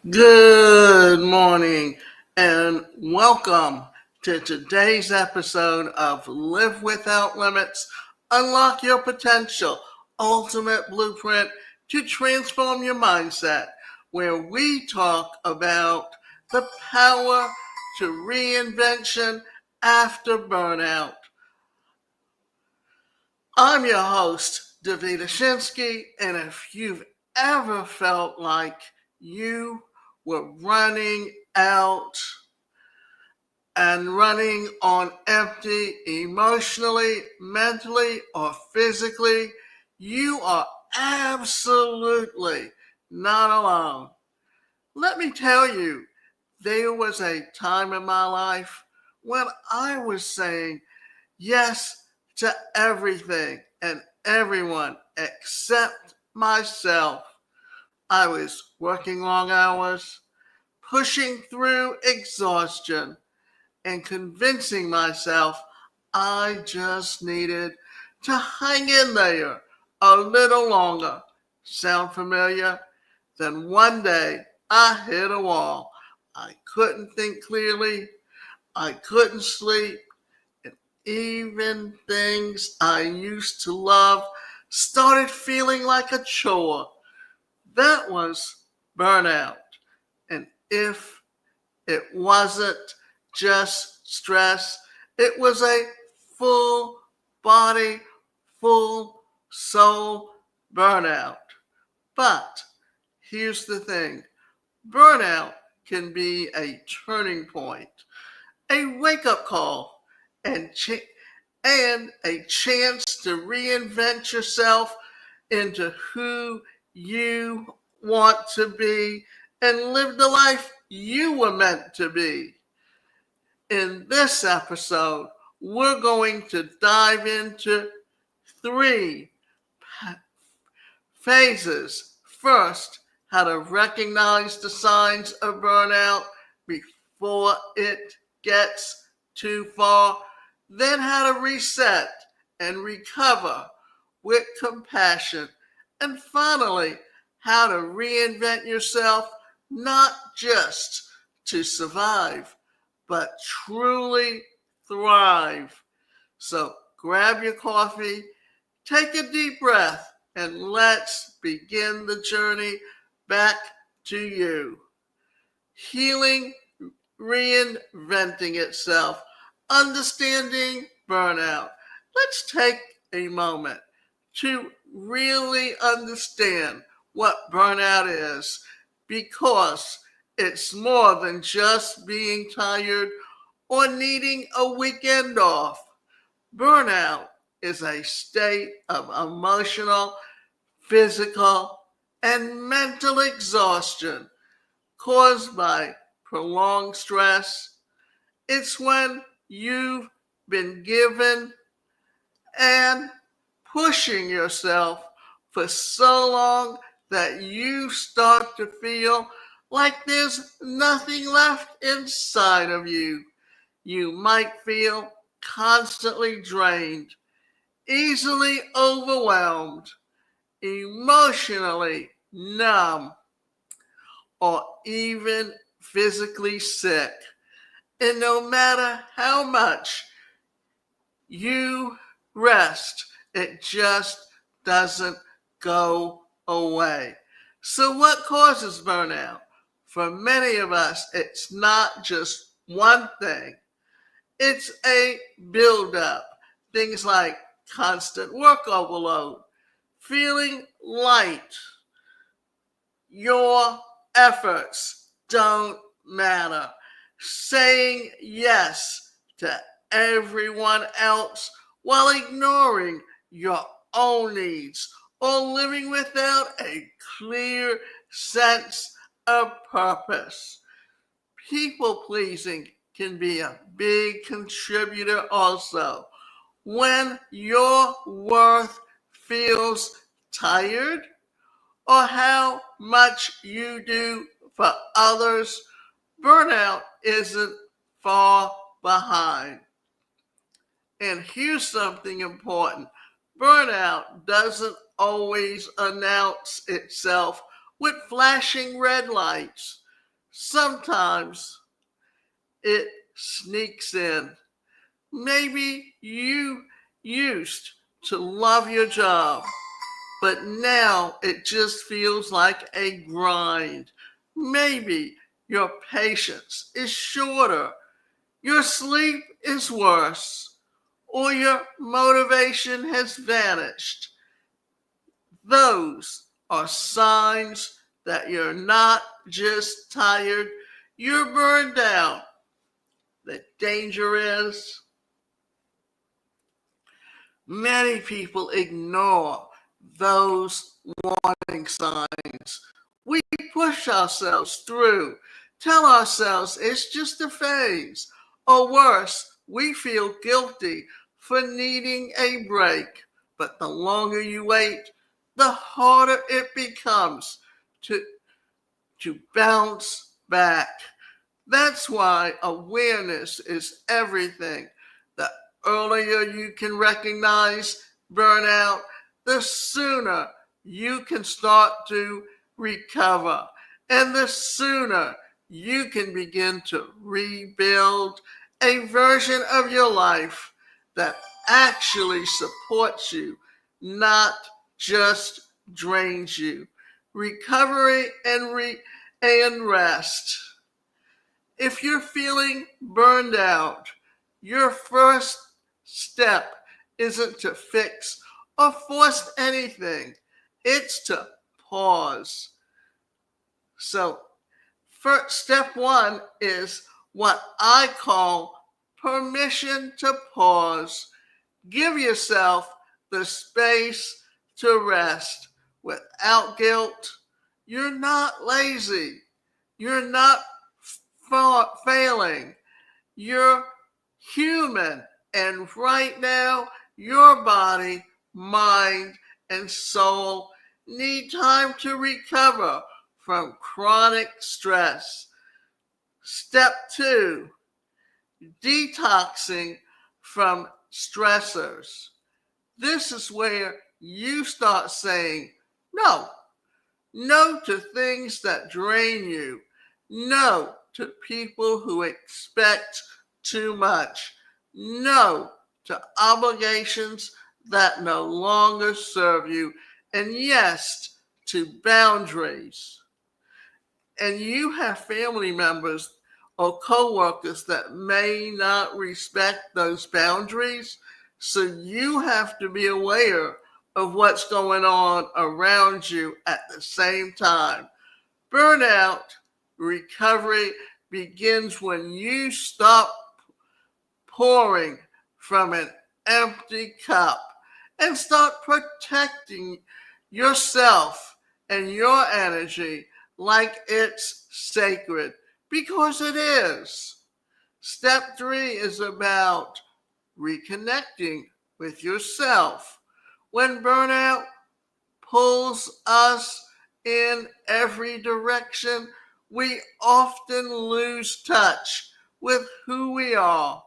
Good morning and welcome to today's episode of Live Without Limits, Unlock Your Potential, Ultimate Blueprint to Transform Your Mindset, where we talk about the power to reinvention after burnout. I'm your host, Davida Shinsky, and if you've ever felt like you were running out and running on empty emotionally, mentally, or physically, you are absolutely not alone. Let me tell you, there was a time in my life when I was saying yes to everything and everyone except myself. I was working long hours, pushing through exhaustion, and convincing myself I just needed to hang in there a little longer. Sound familiar? Then one day I hit a wall. I couldn't think clearly. I couldn't sleep. And even things I used to love started feeling like a chore. That was burnout. And if it wasn't just stress, it was a full body, full soul burnout. But here's the thing, burnout can be a turning point, a wake up call, and, and a chance to reinvent yourself into who you want to be and live the life you were meant to be. In this episode, we're going to dive into three phases. First, how to recognize the signs of burnout before it gets too far. Then, how to reset and recover with compassion. And finally, how to reinvent yourself, not just to survive, but truly thrive. So grab your coffee, take a deep breath, and let's begin the journey back to you. Healing, reinventing itself, understanding burnout. Let's take a moment to really understand what burnout is, because it's more than just being tired or needing a weekend off. Burnout is a state of emotional, physical, and mental exhaustion caused by prolonged stress. It's when you've been given and pushing yourself for so long that you start to feel like there's nothing left inside of you. You might feel constantly drained, easily overwhelmed, emotionally numb, or even physically sick. And no matter how much you rest, it just doesn't go away. So, what causes burnout? For many of us, it's not just one thing, it's a buildup. Things like constant work overload, feeling light, your efforts don't matter, saying yes to everyone else while ignoring your own needs, or living without a clear sense of purpose. People pleasing can be a big contributor also. When your worth feels tired, or how much you do for others, burnout isn't far behind. And here's something important, burnout doesn't always announce itself with flashing red lights. Sometimes it sneaks in. Maybe you used to love your job, but now it just feels like a grind. Maybe your patience is shorter, your sleep is worse, or your motivation has vanished. Those are signs that you're not just tired, you're burned out. The danger is many people ignore those warning signs. We push ourselves through, tell ourselves it's just a phase, or worse, we feel guilty for needing a break. But the longer you wait, the harder it becomes to, to bounce back. That's why awareness is everything. The earlier you can recognize burnout, the sooner you can start to recover. And the sooner you can begin to rebuild a version of your life that actually supports you, not just drains you. Recovery and rest. If you're feeling burned out, your first step isn't to fix or force anything, it's to pause. So, first step one is what I call permission to pause. Give yourself the space to rest without guilt. You're not lazy. You're not failing. You're human. And right now, your body, mind, and soul need time to recover from chronic stress. Step two, detoxing from stressors. This is where you start saying no. No to things that drain you. No to people who expect too much. No to obligations that no longer serve you. And yes to boundaries. And you have family members or coworkers that may not respect those boundaries. So you have to be aware of what's going on around you at the same time. Burnout recovery begins when you stop pouring from an empty cup and start protecting yourself and your energy like it's sacred, because it is. Step three is about reconnecting with yourself. When burnout pulls us in every direction, we often lose touch with who we are.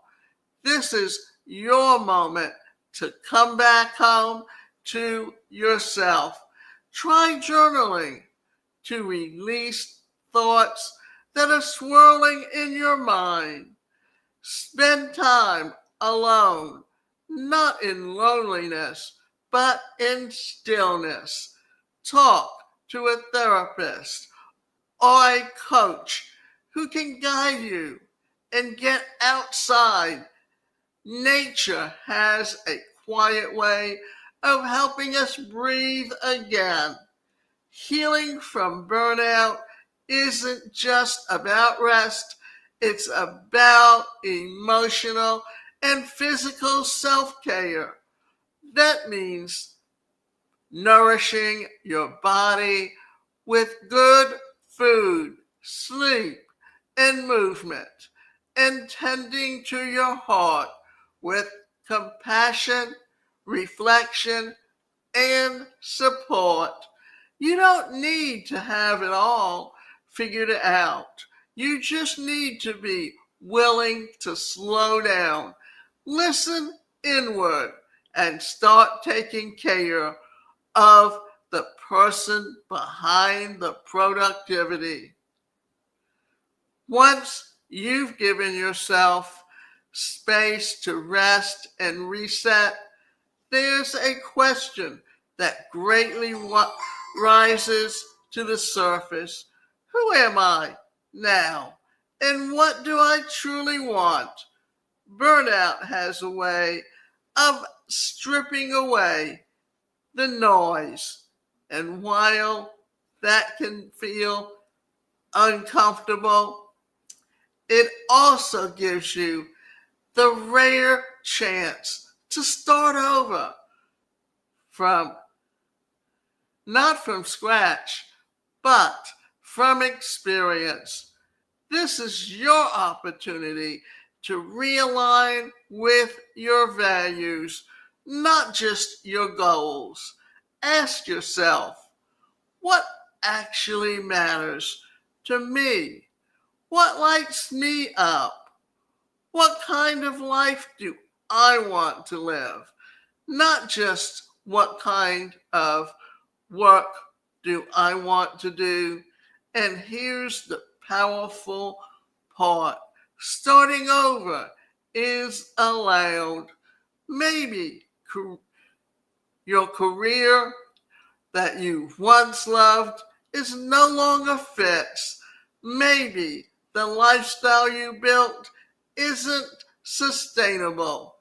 This is your moment to come back home to yourself. Try journaling to release thoughts that are swirling in your mind. Spend time alone, not in loneliness, but in stillness. Talk to a therapist or a coach who can guide you and get outside. Nature has a quiet way of helping us breathe again. Healing from burnout isn't just about rest, it's about emotional and physical self-care. That means nourishing your body with good food, sleep, and movement, and tending to your heart with compassion, reflection, and support. You don't need to have it all figured out. You just need to be willing to slow down, listen inward, and start taking care of the person behind the productivity. Once you've given yourself space to rest and reset, there's a question that greatly rises to the surface. Who am I now? And what do I truly want? Burnout has a way of stripping away the noise. And while that can feel uncomfortable, it also gives you the rare chance to start over from not from scratch, but from experience. This is your opportunity to realign with your values, not just your goals. Ask yourself, what actually matters to me? What lights me up? What kind of life do I want to live? Not just what kind of work do I want to do. And here's the powerful part. Starting over is allowed. Maybe your career that you once loved is no longer fits. Maybe the lifestyle you built isn't sustainable.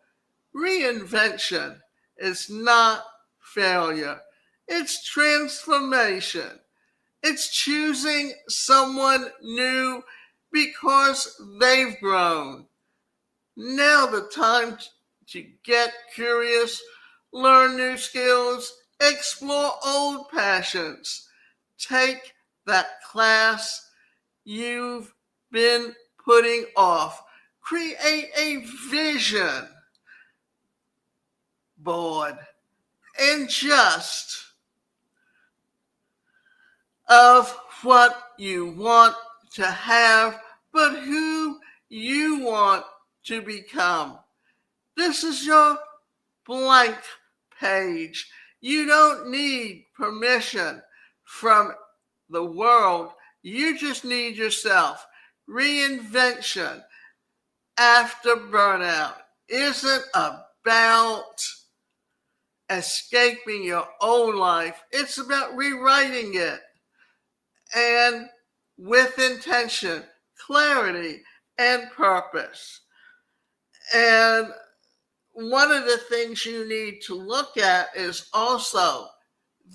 Reinvention is not failure. It's transformation. It's choosing someone new because they've grown. Now the time to get curious, learn new skills, explore old passions. Take that class you've been putting off. Create a vision board and just of what you want to have, but who you want to become. This is your blank page. You don't need permission from the world. You just need yourself. Reinvention after burnout isn't about escaping your own life. It's about rewriting it, and with intention, clarity, and purpose. And one of the things you need to look at is also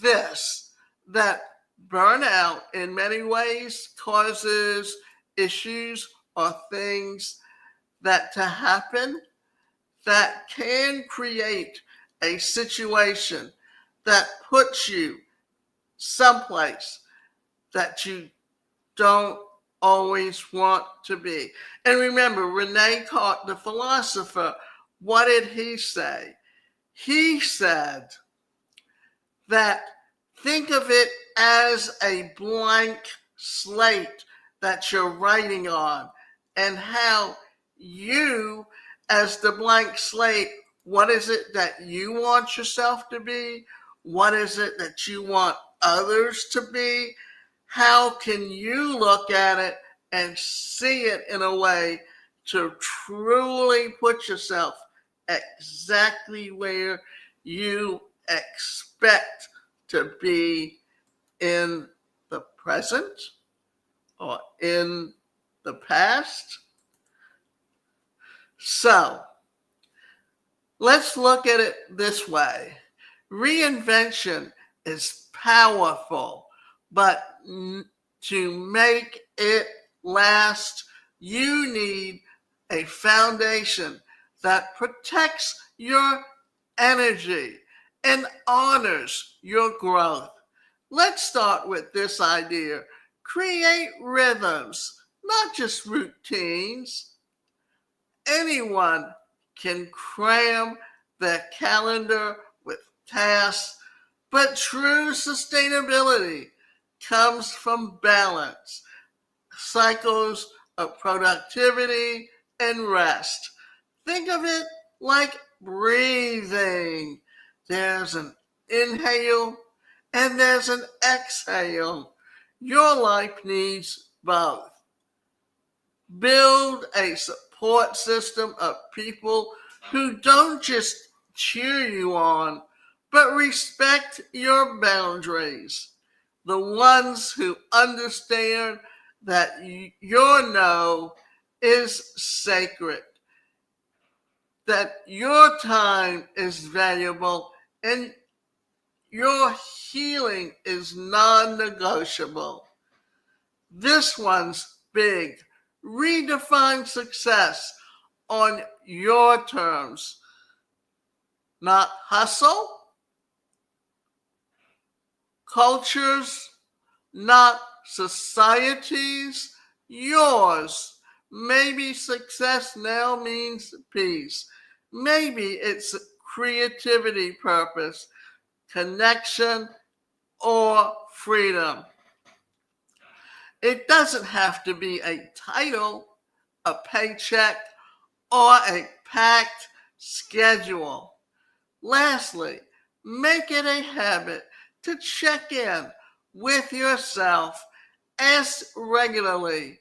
this, that burnout in many ways causes issues or things that to happen that can create a situation that puts you someplace that you don't always want to be. And remember, Rene Descartes, the philosopher, what did he say? He said that think of it as a blank slate that you're writing on, and how you, as the blank slate, what is it that you want yourself to be? What is it that you want others to be? How can you look at it and see it in a way to truly put yourself exactly where you expect to be in the present or in the past? So, let's look at it this way. Reinvention is powerful, but to make it last, you need a foundation that protects your energy and honors your growth. Let's start with this idea. Create rhythms, not just routines. Anyone can cram their calendar with tasks, but true sustainability comes from balance, cycles of productivity and rest. Think of it like breathing. There's an inhale and there's an exhale. Your life needs both. Build a support system of people who don't just cheer you on, but respect your boundaries. The ones who understand that your no is sacred, that your time is valuable, and your healing is non negotiable. This one's big. Redefine success on your terms, not hustle, cultures, not societies, yours. Maybe success now means peace. Maybe it's creativity, purpose, connection, or freedom. It doesn't have to be a title, a paycheck, or a packed schedule. Lastly, make it a habit to check in with yourself as regularly.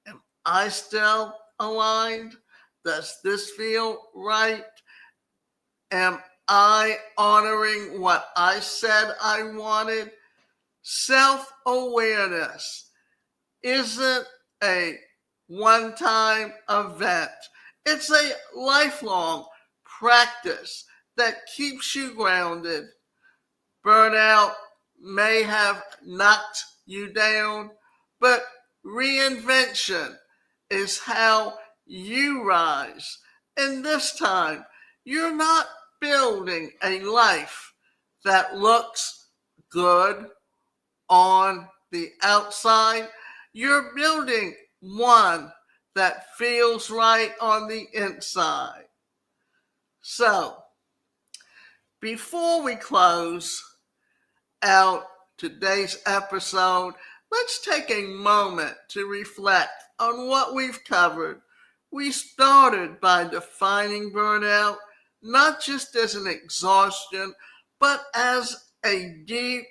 Am I still aligned? Does this feel right? Am I honoring what I said I wanted? Self awareness isn't a one time event, it's a lifelong practice that keeps you grounded. Burnout may have knocked you down, but reinvention is how you rise. And this time, you're not building a life that looks good on the outside. You're building one that feels right on the inside. So, before we close out today's episode, let's take a moment to reflect on what we've covered. We started by defining burnout not just as an exhaustion, but as a deep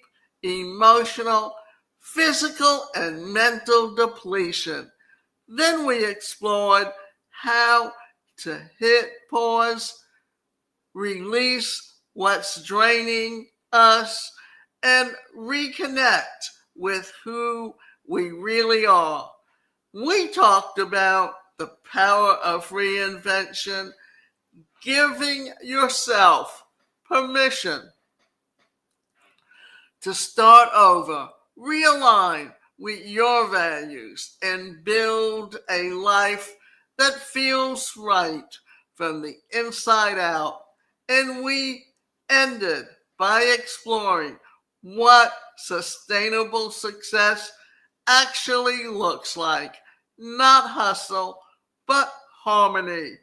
emotional, physical, and mental depletion. Then we explored how to hit pause, release what's draining us, and reconnect with who we really are. We talked about the power of reinvention, giving yourself permission to start over, realign with your values, and build a life that feels right from the inside out. And we ended by exploring what sustainable success actually looks like. Not hustle, but harmony.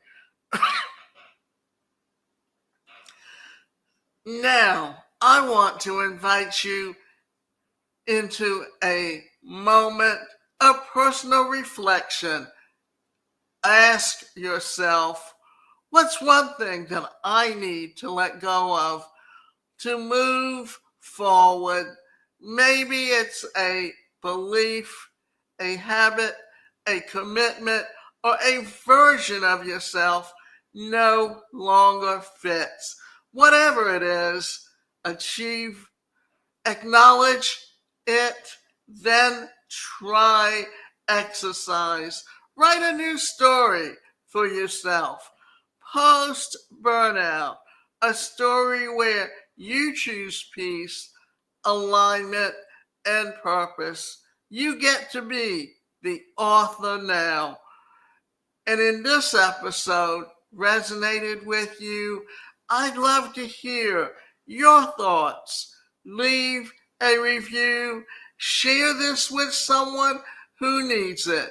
Now, I want to invite you into a moment of personal reflection. Ask yourself, what's one thing that I need to let go of to move forward? Maybe it's a belief, a habit, a commitment, or a version of yourself no longer fits. Whatever it is, acknowledge it, then try exercise. Write a new story for yourself. Post burnout, a story where you choose peace, alignment, and purpose. You get to be the author now. And in this episode, resonated with you, I'd love to hear your thoughts. Leave a review, share this with someone who needs it,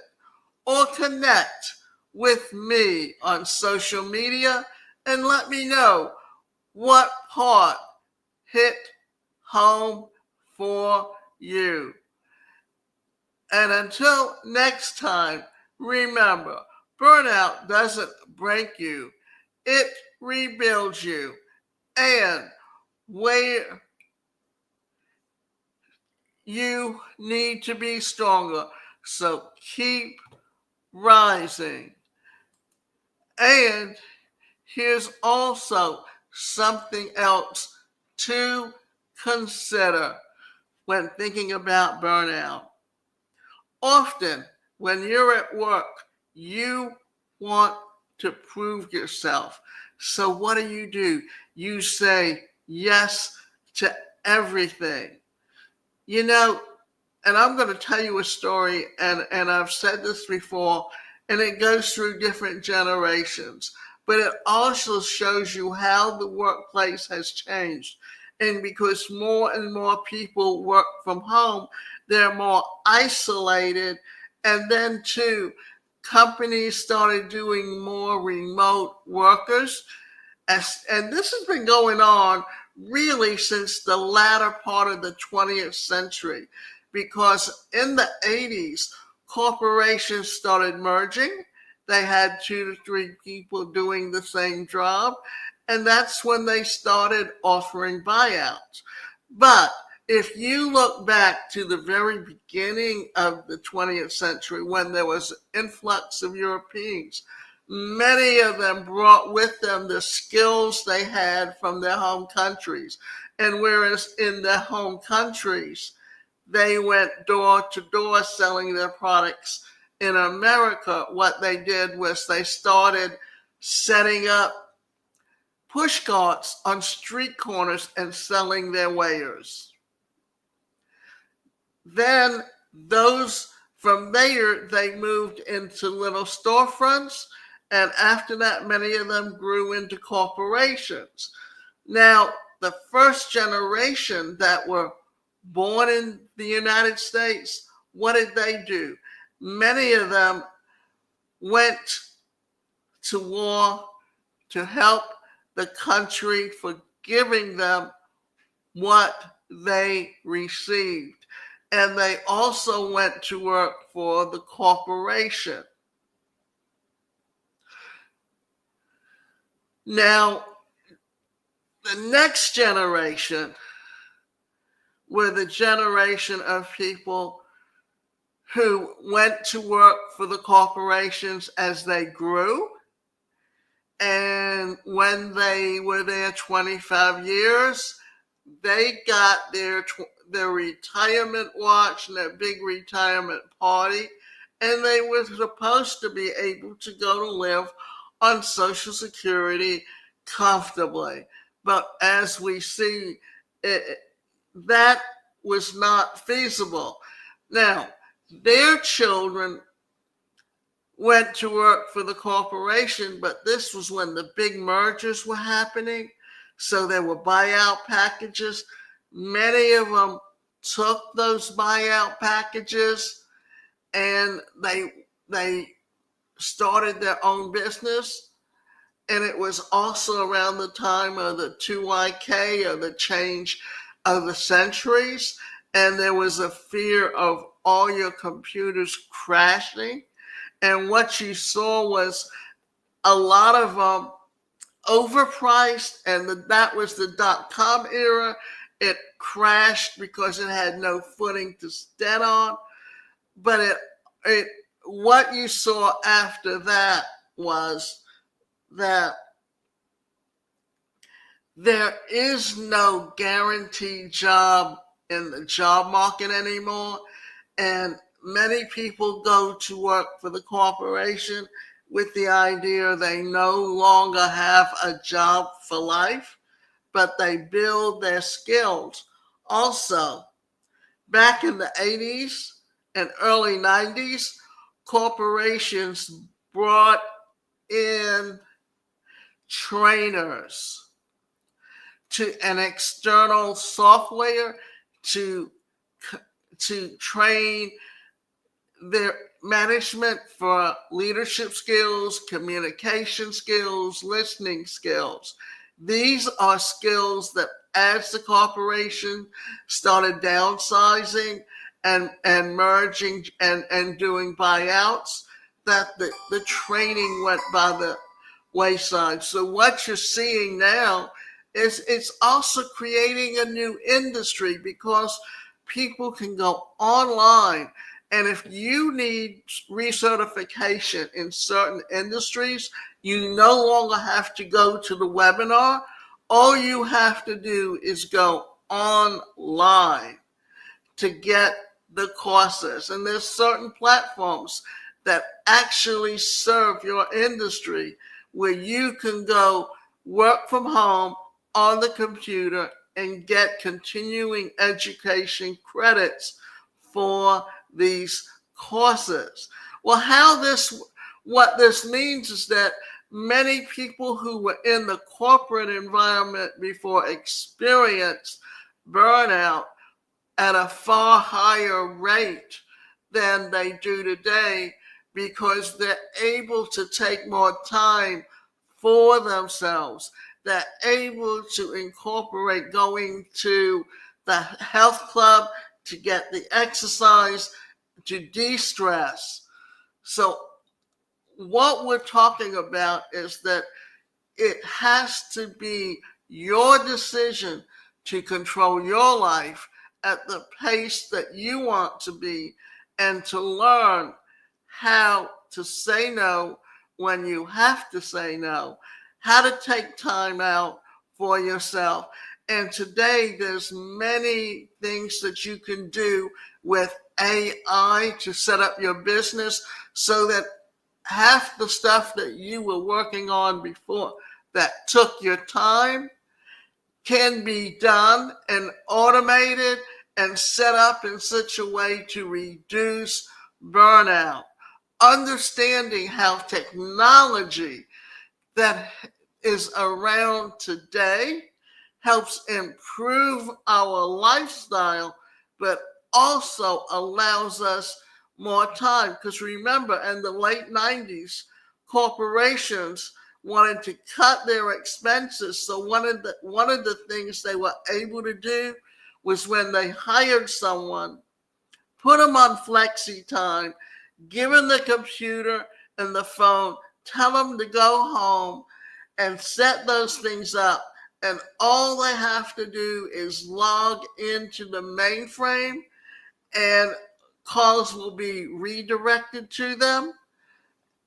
or connect with me on social media and let me know what part hit home for you. And until next time, remember, burnout doesn't break you, it rebuilds you. And where you need to be stronger. So keep rising. And here's also something else to consider when thinking about burnout. Often, when you're at work, you want to prove yourself. So, what do? You say yes to everything. You know, and I'm going to tell you a story, and I've said this before, and it goes through different generations, but it also shows you how the workplace has changed. And because more and more people work from home, they're more isolated. And then, too, companies started doing more remote workers. And this has been going on really since the latter part of the 20th century, because in the 80s, corporations started merging. They had 2 to 3 people doing the same job, and that's when they started offering buyouts. But if you look back to the very beginning of the 20th century, when there was an influx of Europeans, many of them brought with them the skills they had from their home countries. And whereas in their home countries, they went door to door selling their products, in America, what they did was they started setting up push carts on street corners and selling their wares. Then those from there, they moved into little storefronts. And after that, many of them grew into corporations. Now, the first generation that were born in the United States, what did they do? Many of them went to war to help the country for giving them what they received. And they also went to work for the corporation. Now, the next generation were the generation of people who went to work for the corporations as they grew. And when they were there 25 years, they got their retirement watch and their big retirement party, and they were supposed to be able to go to live on Social Security comfortably. But as we see, that was not feasible. Now, their children went to work for the corporation, but this was when the big mergers were happening. So there were buyout packages. Many of them took those buyout packages and they started their own business. And it was also around the time of the 2YK, or the change of the centuries. And there was a fear of all your computers crashing. And what you saw was a lot of them overpriced, and that was the dot-com era. It crashed because it had no footing to stand on. But what you saw after that was that there is no guaranteed job in the job market anymore. And many people go to work for the corporation with the idea they no longer have a job for life, but they build their skills. Also, back in the 80s and early 90s, corporations brought in trainers to an external software to train their management for leadership skills, communication skills, listening skills. These are skills that, as the corporation started downsizing and merging and doing buyouts, that the training went by the wayside. So what you're seeing now is it's also creating a new industry, because people can go online And if you need recertification in certain industries, you no longer have to go to the webinar. All you have to do is go online to get the courses. And there's certain platforms that actually serve your industry where you can go work from home on the computer and get continuing education credits for these courses. Well, what this means is that many people who were in the corporate environment before experienced burnout at a far higher rate than they do today because they're able to take more time for themselves. They're able to incorporate going to the health club to get the exercise, to de-stress. So what we're talking about is that it has to be your decision to control your life at the pace that you want to be and to learn how to say no when you have to say no, how to take time out for yourself. And today there's many things that you can do with AI to set up your business so that half the stuff that you were working on before that took your time can be done and automated and set up in such a way to reduce burnout. Understanding how technology that is around today helps improve our lifestyle, but also allows us more time. Because remember, in the late 90s, corporations wanted to cut their expenses. So one of the things they were able to do was when they hired someone, put them on flexi time, give them the computer and the phone, tell them to go home and set those things up. And all they have to do is log into the mainframe and calls will be redirected to them.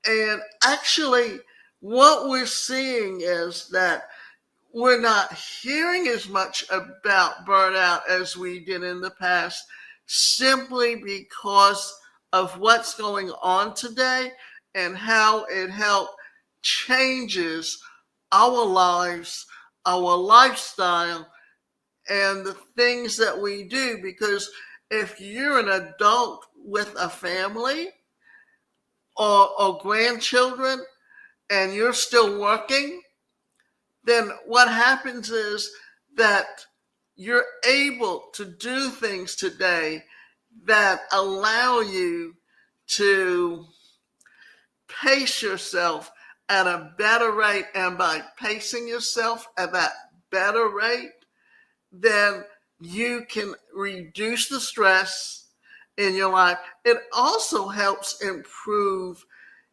And actually, what we're seeing is that we're not hearing as much about burnout as we did in the past, simply because of what's going on today and how it helps changes our lives, our lifestyle, and the things that we do. Because if you're an adult with a family or grandchildren and you're still working, then what happens is that you're able to do things today that allow you to pace yourself at a better rate. And by pacing yourself at that better rate, then you can reduce the stress in your life. It also helps improve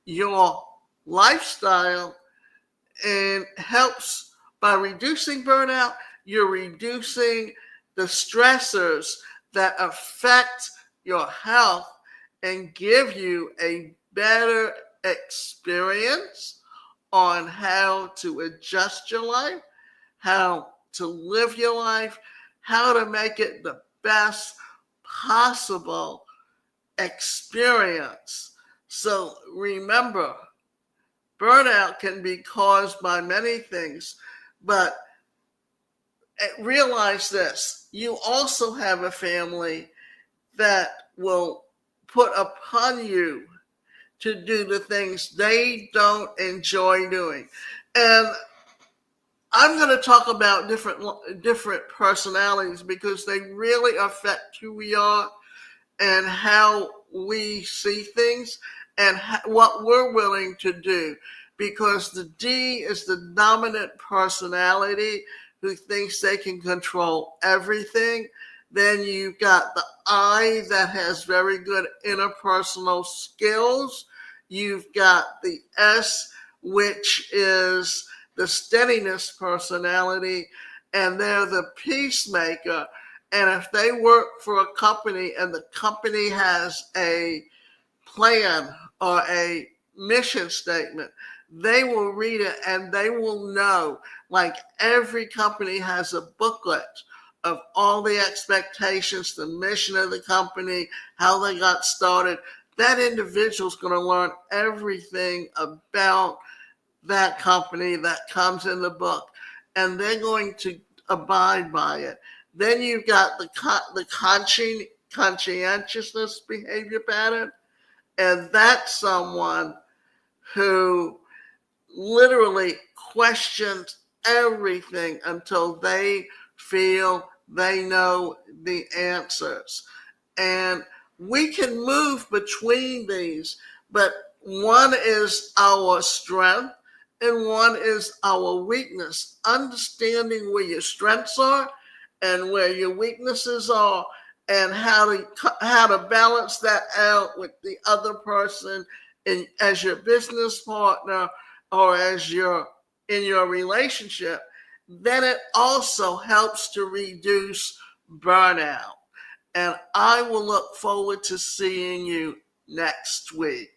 your lifestyle and helps by reducing burnout. You're reducing the stressors that affect your health and give you a better experience on how to adjust your life, how to live your life, how to make it the best possible experience. So remember, burnout can be caused by many things, but realize this: you also have a family that will put upon you to do the things they don't enjoy doing. And I'm going to talk about different personalities because they really affect who we are and how we see things and what we're willing to do. Because the D is the dominant personality who thinks they can control everything. Then you've got the I that has very good interpersonal skills. You've got the S, which is the steadiness personality, and they're the peacemaker. And if they work for a company and the company has a plan or a mission statement, they will read it and they will know, like every company has a booklet of all the expectations, the mission of the company, how they got started. That individual's going to learn everything about that company that comes in the book, and they're going to abide by it. Then you've got the conscientiousness behavior pattern, and that's someone who literally questions everything until they feel they know the answers. And we can move between these, but one is our strength and one is our weakness. Understanding where your strengths are and where your weaknesses are, and how to balance that out with the other person as your business partner or as your in your relationship, then it also helps to reduce burnout. And I will look forward to seeing you next week.